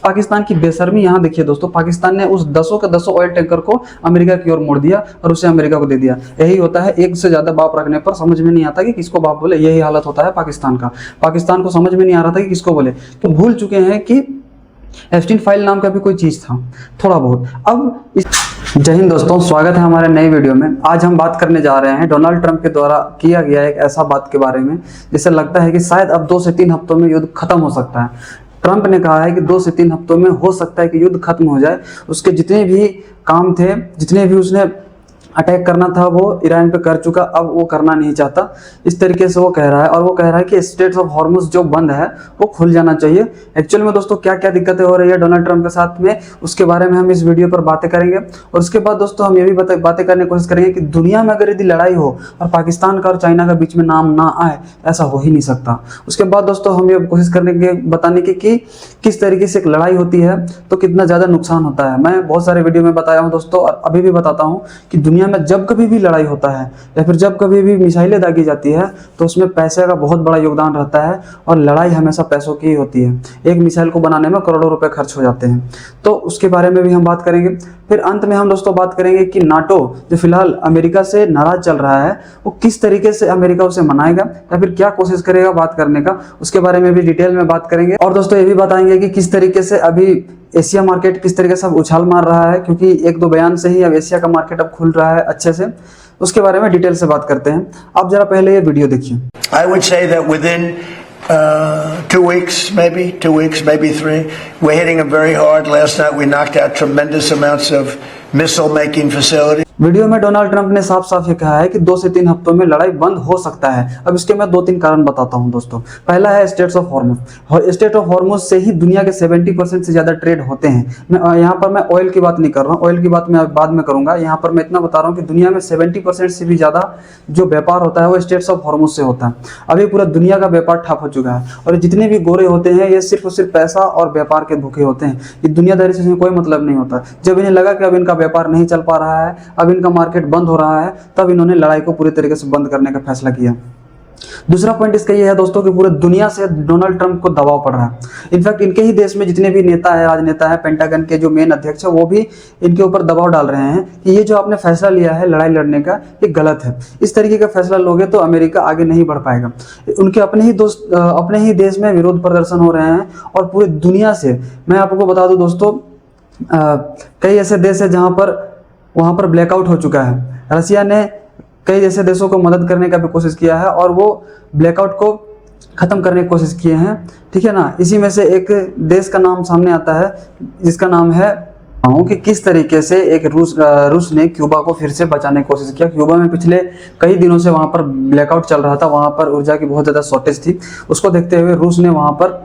पाकिस्तान की बेशर्मी यहाँ देखिए दोस्तों, पाकिस्तान ने उस दसों के दसों ऑयल टैंकर को अमेरिका की ओर मोड़ दिया और उसे अमेरिका को दे दिया। यही होता है, एक से ज्यादा बाप रखने पर समझ में नहीं आता कि किसको बाप बोले। यही हालत होता है पाकिस्तान का। पाकिस्तान को समझ में नहीं आ रहा था कि किसको बोले, तो भूल चुके हैं कि एप्स्टीन फाइल नाम का भी कोई चीज था थोड़ा बहुत। अब जय हिंद दोस्तों, स्वागत है हमारे नए वीडियो में। आज हम बात करने जा रहे हैं डोनाल्ड ट्रंप के द्वारा किया गया एक ऐसा बात के बारे में जिससे लगता है कि शायद अब 2 से 3 हफ्तों में युद्ध खत्म हो सकता है। ट्रंप ने कहा है कि 2 से 3 हफ्तों में हो सकता है कि युद्ध खत्म हो जाए। उसके जितने भी काम थे, जितने भी उसने अटैक करना था वो ईरान पे कर चुका, अब वो करना नहीं चाहता, इस तरीके से वो कह रहा है। और वो कह रहा है कि स्ट्रेट्स ऑफ हॉर्मुज जो बंद है वो खुल जाना चाहिए। एक्चुअल में दोस्तों क्या क्या दिक्कतें हो रही है डोनाल्ड ट्रंप के साथ में, उसके बारे में हम इस वीडियो पर बातें करेंगे। और उसके बाद दोस्तों हम ये भी बातें करने की कोशिश करेंगे कि दुनिया में अगर यदि लड़ाई हो और पाकिस्तान का और चाइना का बीच में नाम ना आए, ऐसा हो ही नहीं सकता। उसके बाद दोस्तों हम ये कोशिश करेंगे बताने की कि किस तरीके से एक लड़ाई होती है तो कितना ज़्यादा नुकसान होता है। मैं बहुत सारे वीडियो में बताया हूँ दोस्तों, और अभी भी बताता हूँ कि दुनिया में जब कभी भी लड़ाई होता है या फिर जब कभी भी मिसाइलें दागी जाती है तो उसमें पैसे का बहुत बड़ा योगदान रहता है, और लड़ाई हमेशा पैसों की ही होती है। एक मिसाइल को बनाने में करोड़ों रुपए खर्च हो जाते हैं, तो उसके बारे में भी हम बात करेंगे। फिर अंत में हम दोस्तों बात करेंगे कि नाटो जो फिलहाल अमेरिका से नाराज चल रहा है, वो किस तरीके से अमेरिका उसे मनाएगा या फिर क्या कोशिश करेगा बात करने का, उसके बारे में भी डिटेल में बात करेंगे। और दोस्तों ये भी बताएंगे कि किस तरीके से अभी एशिया मार्केट किस तरीके से अब उछाल मार रहा है, क्योंकि 1-2 बयान से ही अब एशिया का मार्केट अब खुल रहा है अच्छे से। उसके बारे में डिटेल से बात करते हैं। आप जरा पहले ये वीडियो देखिए। I would say that within 2 weeks, maybe 3, we're hitting them very hard. Last night we knocked out tremendous amounts of missile making facilities. Video में डोनाल्ड ट्रंप ने साफ साफ ये कहा है कि 2 से 3 हफ्तों में लड़ाई बंद हो सकता है। अब इसके मैं 2-3 कारण बताता हूं दोस्तों। पहला है straits of Hormuz. Strait of Hormuz से ही दुनिया के 70% से ज्यादा ट्रेड होते हैं। मैं यहाँ पर मैं ऑयल की बात नहीं कर रहा हूँ, ऑयल की बात मैं बाद में करूंगा। यहाँ पर मैं इतना बता रहा हूँ कि दुनिया में 70% से भी ज्यादा जो व्यापार होता है वो स्ट्रेट्स ऑफ हॉर्मुज से होता है। अभी पूरा दुनिया का व्यापार ठप हो चुका है, और जितने भी गोरे होते हैं ये सिर्फ और सिर्फ पैसा और व्यापार के भूखे होते हैं। ये दुनियादारी से कोई मतलब नहीं होता। जब इन्हें लगा कि अब इनका व्यापार नहीं चल पा रहा है, अब इनका मार्केट बंद हो रहा है, तब इन्होंने लड़ाई को पूरी तरीके से बंद करने का फैसला किया। दूसरा पॉइंट इसका ये है दोस्तों कि पूरे दुनिया से डोनाल्ड ट्रंप को दबाव पड़ रहा है। इनफैक्ट इनके ही देश में जितने भी नेता है, राजनेता है, पेंटागन के जो मेन अध्यक्ष है, वो भी इनके ऊपर दबाव डाल रहे हैं कि ये जो आपने फैसला लिया है लड़ाई लड़ने का, ये गलत है। इस तरीके का फैसला लोगे तो अमेरिका आगे नहीं बढ़ पाएगा। उनके अपने ही देश में विरोध प्रदर्शन हो रहे हैं, और पूरी दुनिया से मैं आपको बता दूं दोस्तों, कई ऐसे देश है जहां पर वहां पर ब्लैकआउट हो चुका है। रसिया ने कई ऐसे देशों को मदद करने का भी कोशिश किया है, और वो ब्लैकआउट को खत्म करने की कोशिश किए हैं, ठीक है ना। इसी में से एक देश का नाम सामने आता है जिसका नाम है कि किस तरीके से एक रूस ने क्यूबा को फिर से बचाने की कोशिश किया। क्यूबा में पिछले कई दिनों से वहां पर ब्लैकआउट चल रहा था, वहां पर ऊर्जा की बहुत ज़्यादा शॉर्टेज थी। उसको देखते हुए रूस ने वहां पर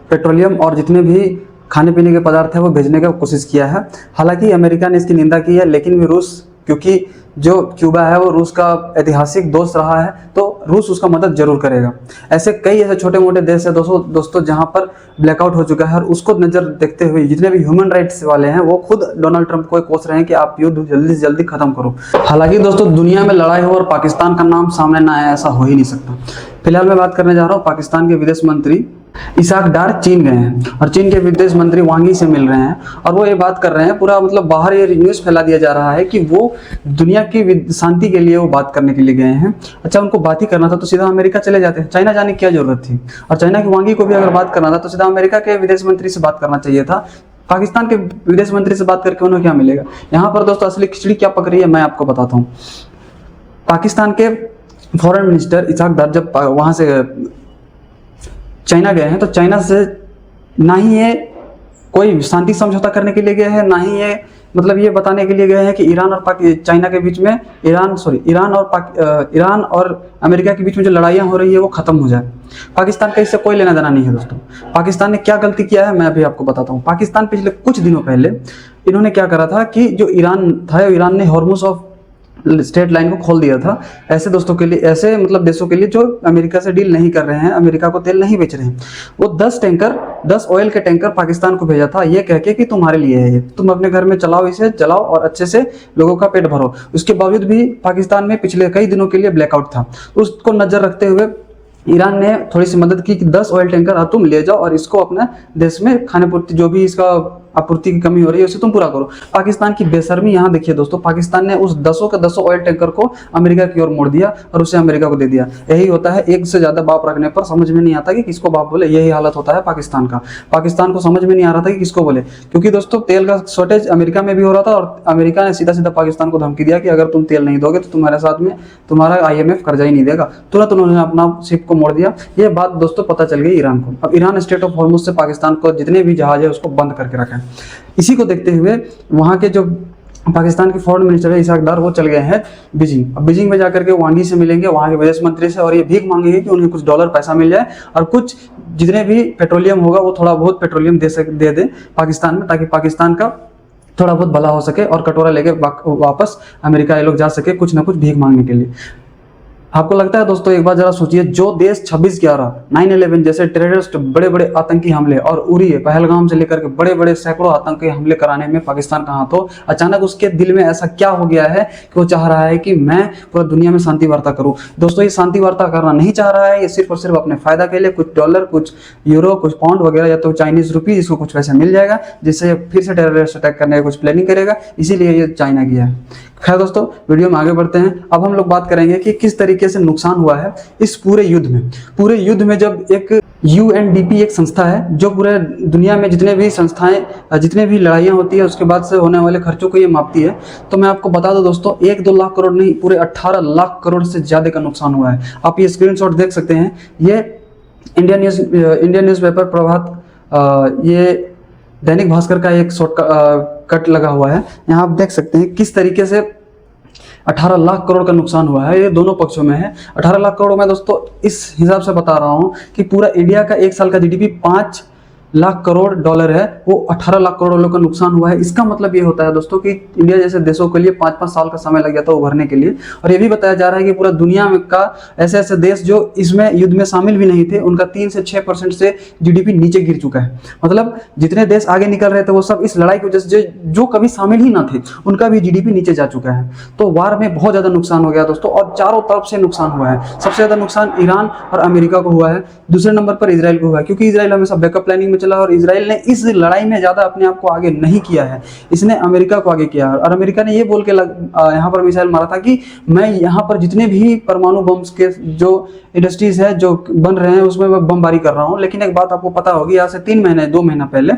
पेट्रोलियम और जितने भी खाने पीने के पदार्थ है वो भेजने का कोशिश किया है। हालांकि अमेरिका ने इसकी निंदा की है, लेकिन भी रूस, क्योंकि जो क्यूबा है वो रूस का ऐतिहासिक दोस्त रहा है, तो रूस उसका मदद जरूर करेगा। ऐसे कई ऐसे छोटे मोटे देश है दोस्तों जहां पर ब्लैकआउट हो चुका है, और उसको नजर देखते हुए जितने भी ह्यूमन राइट्स वाले हैं वो खुद डोनाल्ड ट्रंप को कोस रहे हैं कि आप युद्ध जल्दी से जल्दी खत्म करो। हालांकि दोस्तों दुनिया में लड़ाई हो और पाकिस्तान का नाम सामने ना आए, ऐसा हो ही नहीं सकता। फिलहाल मैं बात करने जा रहा हूँ पाकिस्तान के विदेश मंत्री इसाक डार चीन गए हैं, और चीन के विदेश मंत्री वांग यी से मिल रहे हैं, और वो ये बात कर रहे हैं, पूरा मतलब बाहर ये न्यूज़ फैला दिया जा रहा है कि वो दुनिया की शांति के लिए वो बात करने के लिए गए हैं। अच्छा, उनको बात ही करना था तो सीधा अमेरिका चले जाते, चाइना जाने की क्या जरूरत थी। और चाइना की वांग यी को भी अगर बात करना था तो सीधा अमेरिका के विदेश मंत्री से बात करना चाहिए था। पाकिस्तान के विदेश मंत्री से बात करके उन्हें क्या मिलेगा। यहाँ पर दोस्तों असली खिचड़ी क्या पक रही है मैं आपको बताता हूँ। पाकिस्तान के फॉरेन मिनिस्टर इसाक डार जब वहाँ से चाइना गए हैं, तो चाइना से ना ही ये कोई शांति समझौता करने के लिए गए हैं, ना ही ये मतलब ये बताने के लिए गए हैं कि ईरान और चाइना के बीच में ईरान और अमेरिका के बीच में जो लड़ाइयाँ हो रही है वो खत्म हो जाए। पाकिस्तान का इससे कोई लेना देना नहीं है दोस्तों। पाकिस्तान ने क्या गलती किया है मैं अभी आपको बताता हूँ। पाकिस्तान पिछले कुछ दिनों पहले इन्होंने क्या करा था कि जो ईरान था, ईरान ने हॉर्मुज ऑफ स्ट्रेट लाइन को खोल दिया था ऐसे दोस्तों के लिए, ऐसे मतलब देशों के लिए जो अमेरिका से डील नहीं कर रहे हैं, अमेरिका को तेल नहीं बेच रहे हैं। वो 10 ऑयल के टैंकर पाकिस्तान को भेजा था ये कह के कि तुम्हारे लिए है, ये तुम अपने घर में चलाओ, इसे चलाओ और अच्छे से लोगों का पेट भरो। उसके बावजूद भी पाकिस्तान में पिछले कई दिनों के लिए ब्लैकआउट था। उसको नजर रखते हुए ईरान ने थोड़ी सी मदद की कि 10 ऑयल टैंकर अब तुम ले जाओ और इसको अपने देश में खाने पूर्ति जो भी इसका आपूर्ति की कमी हो रही है उसे तुम पूरा करो। पाकिस्तान की बेशर्मी यहाँ देखिए दोस्तों, पाकिस्तान ने उस 10 के 10 ऑयल टैंकर को अमेरिका की ओर मोड़ दिया और उसे अमेरिका को दे दिया। यही होता है, एक से ज्यादा बाप रखने पर समझ में नहीं आता कि किसको बाप बोले। यही हालत होता है पाकिस्तान का। पाकिस्तान को समझ में नहीं आ रहा था कि किसको बोले, क्योंकि दोस्तों तेल का शॉर्टेज अमेरिका में भी हो रहा था और अमेरिका ने सीधा सीधा पाकिस्तान को धमकी दिया कि अगर तुम तेल नहीं दोगे तो तुम्हारे साथ में तुम्हारा IMF कर्जा ही नहीं देगा। तुरंत उन्होंने अपना शिप को मोड़ दिया। ये बात दोस्तों पता चल गई ईरान को। अब ईरान स्टेट ऑफ हॉर्मुज से पाकिस्तान को जितने भी जहाज है उसको बंद करके रखा है। इसी को देखते हुए वहाँ के जो पाकिस्तान के फॉरेन मिनिस्टर है इसाक डार, वो चल गए हैं बीजिंग। अब बीजिंग में जाकर के वांगी से मिलेंगे, वहाँ के विदेश मंत्री से, और ये भीख मांगेंगे कि उन्हें कुछ डॉलर पैसा मिल जाए और कुछ जितने भी पेट्रोलियम होगा वो थोड़ा बहुत पेट्रोलियम दे दे पाकिस्तान में, ताकि पाकिस्तान का थोड़ा बहुत भला हो सके और कटोरा लेके वापस अमेरिका ये लोग जा सके कुछ ना कुछ भीख मांगने के लिए। आपको लगता है दोस्तों, एक बार जरा सोचिए, जो देश 26/11, 9/11 जैसे टेररिस्ट बड़े बड़े आतंकी हमले और उरी पहलगाम से लेकर के बड़े बड़े सैकड़ों आतंकी हमले कराने में पाकिस्तान कहाँ, तो अचानक उसके दिल में ऐसा क्या हो गया है कि वो चाह रहा है कि मैं पूरा दुनिया में शांति वार्ता करूं। दोस्तों ये शांति वार्ता करना नहीं चाह रहा है, ये सिर्फ और सिर्फ अपने फायदा के लिए कुछ डॉलर, कुछ यूरो, कुछ पाउंड वगैरह या तो चाइनीज रुपीज इसको कुछ पैसा मिल जाएगा जिससे फिर से टेररिस्ट अटैक करने की कुछ प्लानिंग करेगा, इसीलिए ये चाइना किया है। खैर दोस्तों, वीडियो में आगे बढ़ते हैं। अब हम लोग बात करेंगे कि किस तरीके से नुकसान हुआ है इस पूरे युद्ध में। पूरे युद्ध में जब एक UNDP एक संस्था है जो पूरे दुनिया में जितने भी संस्थाएं, जितने भी लड़ाइयाँ होती है उसके बाद से होने वाले खर्चों को ये मापती है, तो मैं आपको बता दूं दोस्तों, 1-2 लाख करोड़ नहीं, पूरे 18 लाख करोड़ से ज़्यादा का नुकसान हुआ है। आप ये स्क्रीनशॉट देख सकते हैं। ये इंडियन न्यूज़पेपर प्रभात, ये दैनिक भास्कर का एक शॉर्ट कट लगा हुआ है। यहाँ आप देख सकते हैं किस तरीके से 18 लाख करोड़ का नुकसान हुआ है। ये दोनों पक्षों में है। 18 लाख करोड़ में दोस्तों इस हिसाब से बता रहा हूँ कि पूरा इंडिया का एक साल का GDP 5 लाख करोड़ डॉलर है, वो 18 लाख करोड़ डॉलर का नुकसान हुआ है। इसका मतलब ये होता है दोस्तों कि इंडिया जैसे देशों के लिए 5-5 साल का समय लग गया था उभरने के लिए। और ये भी बताया जा रहा है कि पूरा दुनिया में का ऐसे ऐसे देश जो इसमें युद्ध में शामिल भी नहीं थे, उनका 3 से 6% से GDP नीचे गिर चुका है। मतलब जितने देश आगे निकल रहे थे वो सब इस लड़ाई की वजह से जो कभी शामिल ही ना थे उनका भी GDP नीचे जा चुका है। तो वार में बहुत ज़्यादा नुकसान हो गया दोस्तों, और चारों तरफ से नुकसान हुआ है। सबसे ज़्यादा नुकसान ईरान और अमेरिका को हुआ है, दूसरे नंबर पर इसराइल को हुआ है, क्योंकि इसराइल हमेशा बैकअप प्लानिंग में चला और इसराइल ने इस लड़ाई में ज़्यादा अपने आप को आगे नहीं किया है, इसने अमेरिका को आगे किया है। और अमेरिका ने ये बोल के यहाँ पर मिसाइल मारा था कि मैं यहाँ पर जितने भी परमाणु बम्स के जो इंडस्ट्रीज है जो बन रहे हैं उसमें मैं बमबारी कर रहा हूँ। लेकिन एक बात आपको पता होगी, यहाँ से 2 महीना पहले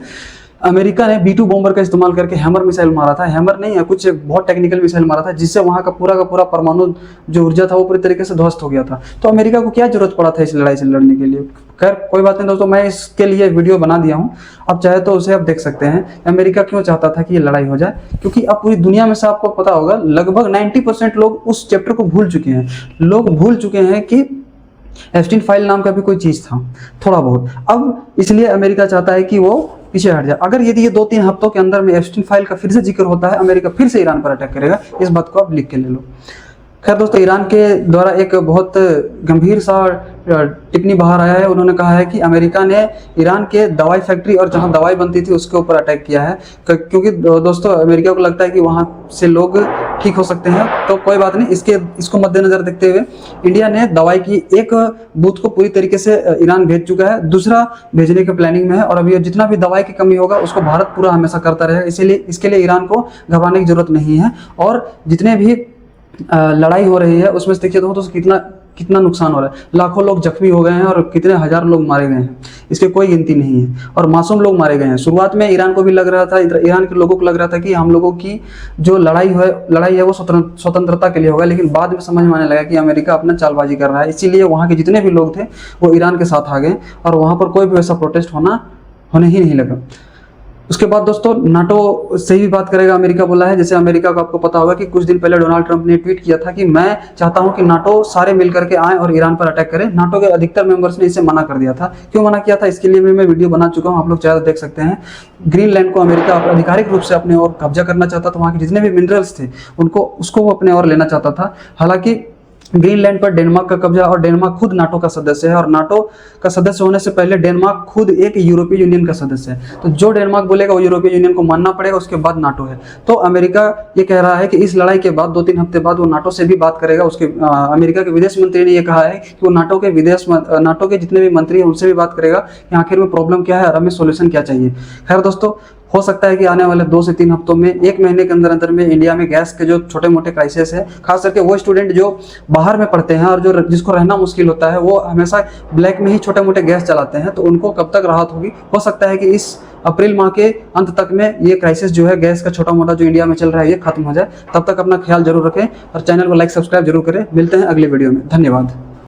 अमेरिका ने B-2 बॉम्बर का इस्तेमाल करके हैमर मिसाइल मारा था। हैमर नहीं है, कुछ बहुत टेक्निकल मिसाइल मारा था जिससे वहाँ का पूरा परमाणु जो ऊर्जा था वो पूरी तरीके से ध्वस्त हो गया था। तो अमेरिका को क्या जरूरत पड़ा था इस लड़ाई से लड़ने के लिए। खैर कोई बात नहीं दोस्तों, मैं इसके लिए वीडियो बना दिया हूँ, आप चाहे तो उसे आप देख सकते हैं। अमेरिका क्यों चाहता था कि ये लड़ाई हो जाए, क्योंकि अब पूरी दुनिया में से आपको पता होगा लगभग 90% लोग उस चैप्टर को भूल चुके हैं। लोग भूल चुके हैं कि एप्स्टीन फाइल नाम का भी कोई चीज़ था, थोड़ा बहुत। अब इसलिए अमेरिका चाहता है कि वो पीछे हट जाए। अगर यदि ये 2-3 हफ्तों के अंदर में एप्स्टीन फाइल का फिर से जिक्र होता है, अमेरिका फिर से ईरान पर अटैक करेगा। इस बात को आप लिख के ले लो। खैर दोस्तों, ईरान के द्वारा एक बहुत गंभीर सा टिप्पणी बाहर आया है। उन्होंने कहा है कि अमेरिका ने ईरान के दवाई फैक्ट्री और जहां दवाई बनती थी उसके ऊपर अटैक किया है, क्योंकि दोस्तों अमेरिका को लगता है कि वहां से लोग ठीक हो सकते हैं। तो कोई बात नहीं, इसको मद्देनजर देखते हुए इंडिया ने दवाई की एक बूथ को पूरी तरीके से ईरान भेज चुका है, दूसरा भेजने के प्लानिंग में है। और अभी जितना भी दवाई की कमी होगा उसको भारत पूरा हमेशा करता रहेगा, इसीलिए इसके लिए ईरान को घबराने की जरूरत नहीं है। और जितने भी लड़ाई हो रही है उसमें से देखिए तो कितना नुकसान हो रहा है। लाखों लोग जख्मी हो गए हैं और कितने हजार लोग मारे गए हैं, इसके कोई गिनती नहीं है। और मासूम लोग मारे गए हैं। शुरुआत में ईरान को भी लग रहा था, ईरान के लोगों को लग रहा था कि हम लोगों की जो लड़ाई है वो स्वतंत्रता के लिए होगा, लेकिन बाद में समझ में आने लगा कि अमेरिका अपना चालबाजी कर रहा है। इसीलिए वहाँ के जितने भी लोग थे वो ईरान के साथ आ गए और वहाँ पर कोई भी वैसा प्रोटेस्ट होने ही नहीं लगा। उसके बाद दोस्तों नाटो से भी बात करेगा अमेरिका बोला है। जैसे अमेरिका को आपको पता होगा कि कुछ दिन पहले डोनाल्ड ट्रंप ने ट्वीट किया था कि मैं चाहता हूं कि नाटो सारे मिलकर के आए और ईरान पर अटैक करें। नाटो के अधिकतर मेंबर्स ने इसे मना कर दिया था। क्यों मना किया था इसके लिए भी मैं वीडियो बना चुका हूं, आप लोग चाहे तो देख सकते हैं। ग्रीनलैंड को अमेरिका आधिकारिक रूप से अपने ओर कब्जा करना चाहता था, वहाँ के जितने भी मिनरल्स थे उसको वो अपने ओर लेना चाहता था। हालांकि ग्रीनलैंड पर डेनमार्क का कब्जा, और डेनमार्क खुद नाटो का सदस्य है, और नाटो का सदस्य होने से पहले डेनमार्क खुद एक यूरोपीय यूनियन का सदस्य है। तो जो डेनमार्क बोलेगा वो यूरोपीय यूनियन को मानना पड़ेगा, उसके बाद नाटो है। तो अमेरिका ये कह रहा है कि इस लड़ाई के बाद 2-3 हफ्ते बाद वो नाटो से भी बात करेगा। उसके अमेरिका के विदेश मंत्री ने ये कहा है कि वो नाटो के जितने भी मंत्री हैं उनसे भी बात करेगा कि आखिर में प्रॉब्लम क्या है और हमें सोल्यूशन क्या चाहिए। खैर दोस्तों, हो सकता है कि आने वाले 2 से 3 हफ्तों में, 1 महीने के अंदर अंदर में इंडिया में गैस के जो छोटे मोटे क्राइसिस है, खास करके वो स्टूडेंट जो बाहर में पढ़ते हैं और जो जिसको रहना मुश्किल होता है, वो हमेशा ब्लैक में ही छोटे मोटे गैस चलाते हैं, तो उनको कब तक राहत होगी। हो सकता है कि इस अप्रैल माह के अंत तक में ये क्राइसिस जो है गैस का छोटा मोटा जो इंडिया में चल रहा है ये खत्म हो जाए। तब तक अपना ख्याल जरूर रखें और चैनल को लाइक सब्सक्राइब जरूर करें। मिलते हैं अगले वीडियो में। धन्यवाद।